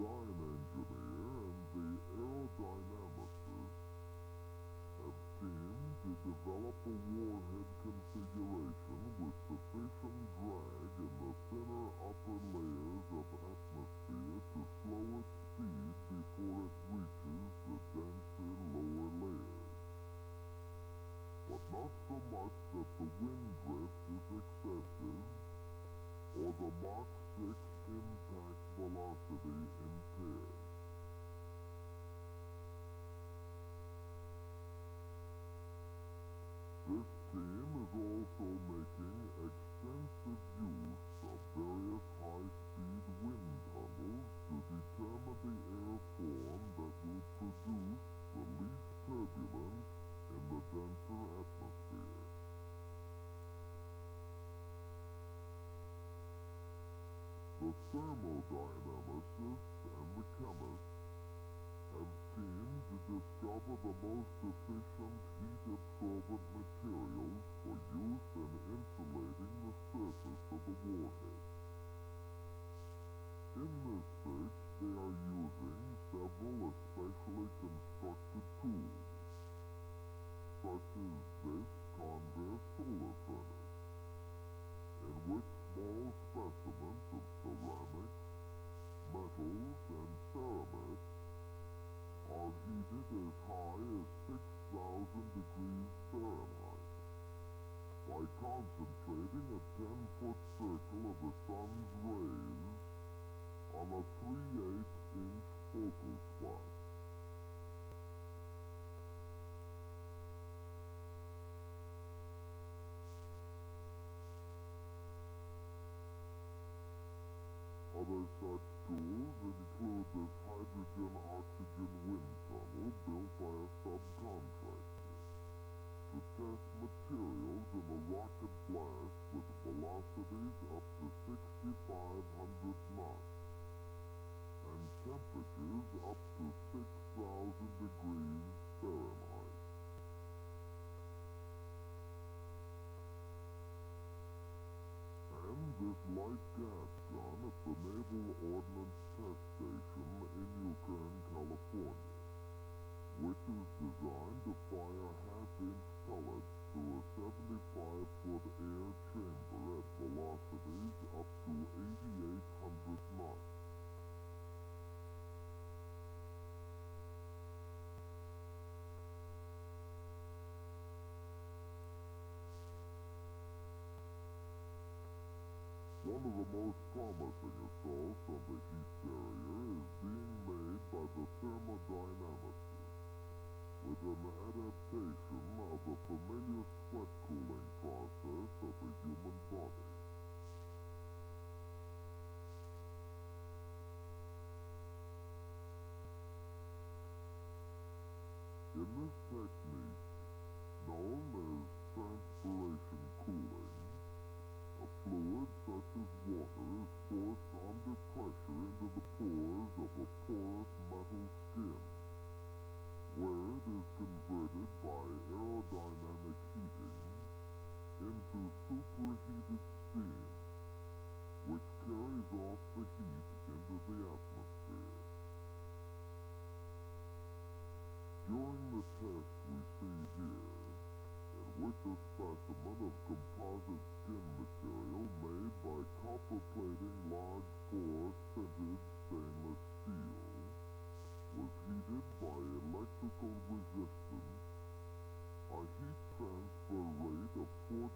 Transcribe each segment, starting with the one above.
design engineer and the aerodynamicist have teamed to develop a warhead configuration with sufficient drag in the thinner upper layers of atmosphere to slow its speed before it reaches the denser lower layers. But not so much that the wind drift is excessive or the Mach 6 impact velocity impaired. This team is also making extensive use of various high-speed wind tunnels to determine the airform that will produce the least turbulence in the denser atmosphere. The thermodynamicists and the chemists have teamed to discover the most efficient heat-absorbent materials for use in insulating the surface of the warhead. In this search, they are using several especially constructed tools, such as this Convair solar furnace, in which small specimens of ceramics, metals, and ceramides are heated as high as 6,000 degrees Fahrenheit by concentrating a 10-foot circle of the sun's rays on a 3/8-inch focal spot. Other such tools include this hydrogen-oxygen wind tunnel built by a subcontractor to test materials in a rocket blast with velocities up to 6,500 knots and temperatures up to 6,000 degrees Fahrenheit. And this light gas gun at the Naval Ordnance Test Station in Yukon, California, which is designed to fire half-inch pellets through a 75-foot air chamber at velocities up to 8,800 knots. One of the most promising assaults on the heat barrier is being made by the thermodynamicists with an adaptation of the familiar sweat cooling process of the human body. In this technique, known as transpiration cooling, a fluid such as water is forced under pressure into the pores of a porous metal skin, where it is converted by aerodynamic heating into superheated steam, which carries off the heat into the atmosphere. During the test we see here, in which a specimen of composite skin material made by copper plating large bore sintered stainless steel was heated by electrical resistance, a heat transfer rate of 14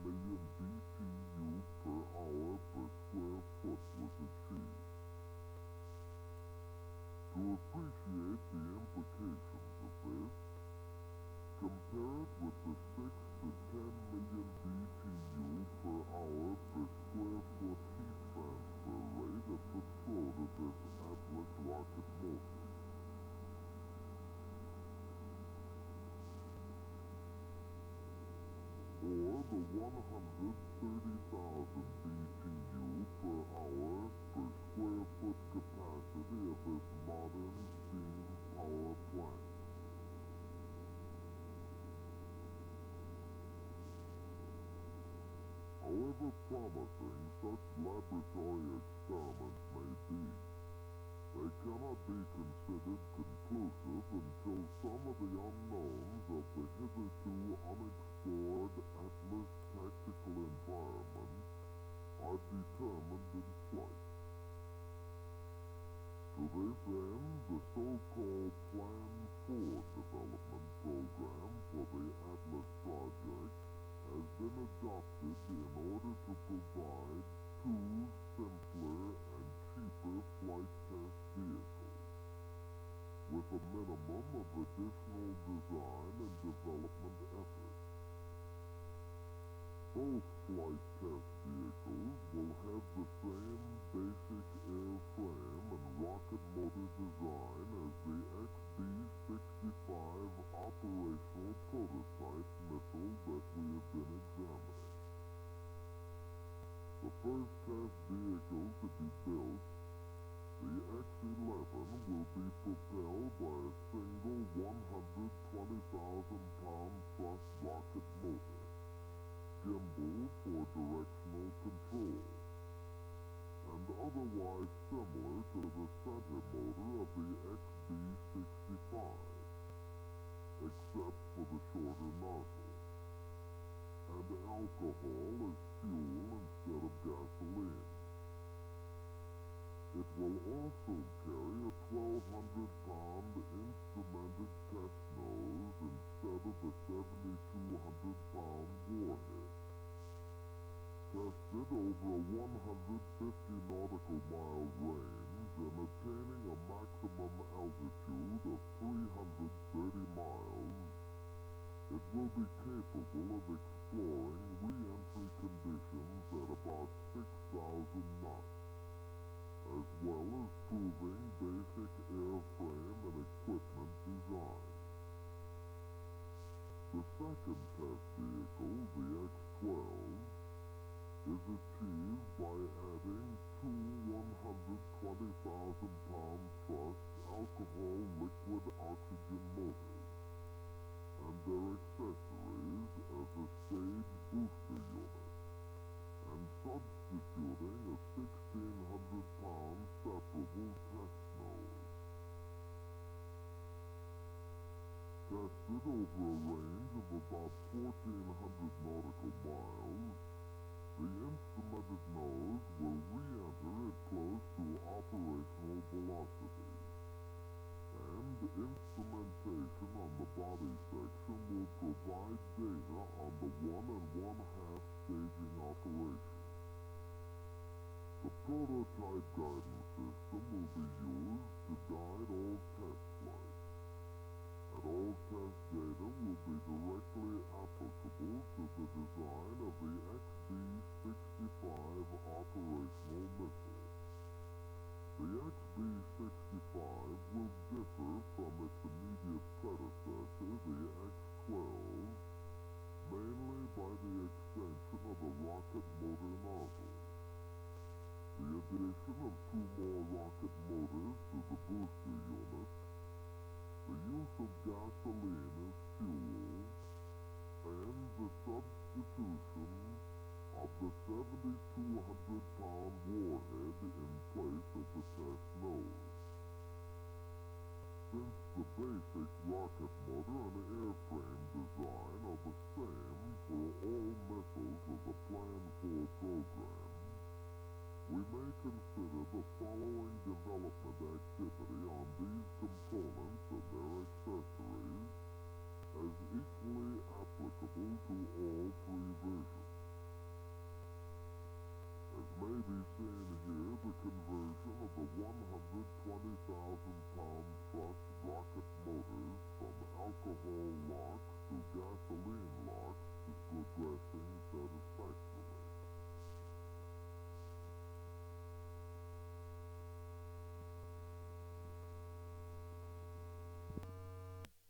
million BTU per hour per square foot was achieved. To appreciate the implications of this, compare it with the 6 to 10 million BTU per hour per square foot heat transfer rate at the throat of this Atlas rocket motor. Or the 130,000 BTU per hour per square foot capacity of this modern steam power plant. However promising such laboratory experiments may be, They cannot be considered conclusive until some of the unknowns of the hitherto unexplored Atlas tactical environment are determined in flight. To this end, the so-called Plan 4 development program for the Atlas project has been adopted in order to provide two simpler and cheaper flight test vehicles, with a minimum of additional design and development efforts. Both flight test vehicles will have the same basic airframe and rocket motor design as the XB-65 operational prototype missile that we have been examining. The first test vehicle to be built, the X-11, will be propelled by a single 120,000-pound thrust rocket motor, gimbal for directional control, and otherwise similar to the center motor of the XB-65, except for the shorter nozzle, and alcohol as fuel instead of gasoline. It will also carry a 1,200-pound instrumented test nose instead of the 7,200-pound warhead. Tested over a 150 nautical mile range and attaining a maximum altitude of 330 miles, it will be capable of exploring re-entry conditions at about 6,000 knots, as well as proving basic airframe and equipment design. The second test vehicle, the X-12, is achieved by adding two 120,000-pound thrust alcohol liquid oxygen motors and their accessories as a stage booster unit, and substituting a 1,600-pound separable test nose. Tested over a range of about 1,400 nautical miles, the instrumented nose will re-enter at close to operational velocity, and instrumentation on the body section will provide data on the 1 1/2 staging operation. The prototype guidance system will be used to guide all test flights, and all test data will be directly applicable to the design of the XB-65 operational missile. The XB-65 will differ from its immediate predecessor, the X-12, mainly by the extension of a rocket motor nozzle, the addition of two more rocket motors to the booster unit, the use of gasoline as fuel, and the substitution of the 7,200-pound warhead in place of the test nose. Since the basic rocket motor and airframe design are the same for all missiles of the Plan 4 program, we may consider the following development activity on these components and their accessories as equally applicable to all three versions. As may be seen here, the conversion of the 120,000-pound thrust rocket motors from